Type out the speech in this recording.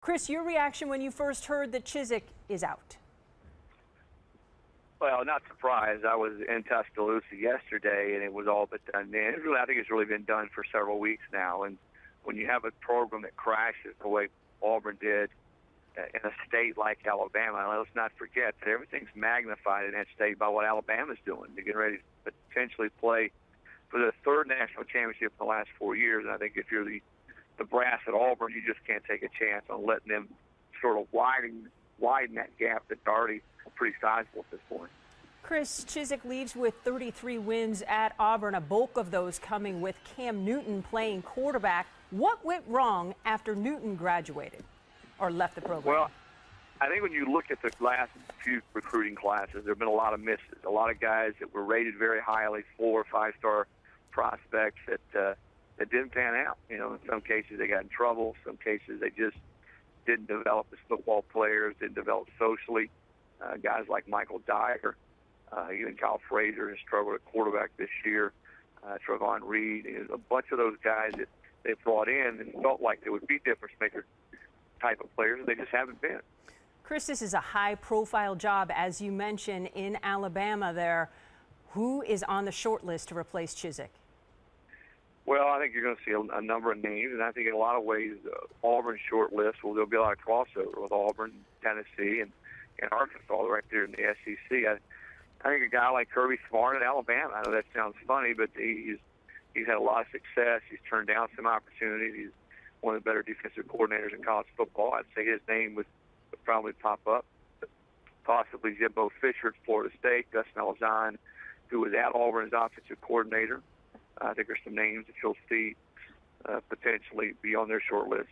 Chris, your reaction when you first heard that Chizik is out? Well, not surprised. I was in Tuscaloosa yesterday, and it was all but done then. I think it's really been done for several weeks now. And when you have a program that crashes the way Auburn did in a state like Alabama, let's not forget that everything's magnified in that state by what Alabama's doing. They're getting ready to potentially play for the third national championship in the last 4 years. And I think if you're the brass at Auburn, you just can't take a chance on letting them sort of widen that gap that's already pretty sizable at this point. Chris, Chizik leaves with 33 wins at Auburn, a bulk of those coming with Cam Newton playing quarterback. What went wrong after Newton graduated or left the program? Well, I think when you look at the last few recruiting classes, there have been a lot of misses. A lot of guys that were rated very highly, 4- or 5-star prospects that didn't pan out. You know, in some cases they got in trouble. Some cases they just didn't develop as football players, didn't develop socially. Guys like Michael Dyer, even Kyle Frazier has struggled at quarterback this year. Trevon Reed, a bunch of those guys that they brought in and felt like they would be difference maker type of players, and they just haven't been. Chris, this is a high-profile job, as you mentioned, in Alabama there. Who is on the short list to replace Chizik? Well, I think you're going to see a number of names, and I think in a lot of ways Auburn's short list, there'll be a lot of crossover with Auburn, Tennessee, and Arkansas right there in the SEC. I think a guy like Kirby Smart at Alabama, I know that sounds funny, but he's had a lot of success. He's turned down some opportunities. He's one of the better defensive coordinators in college football. I'd say his name would probably pop up. Possibly Jimbo Fisher at Florida State, Gus Malzahn, who was at Auburn as offensive coordinator. I think there's some names that you'll see potentially be on their short list.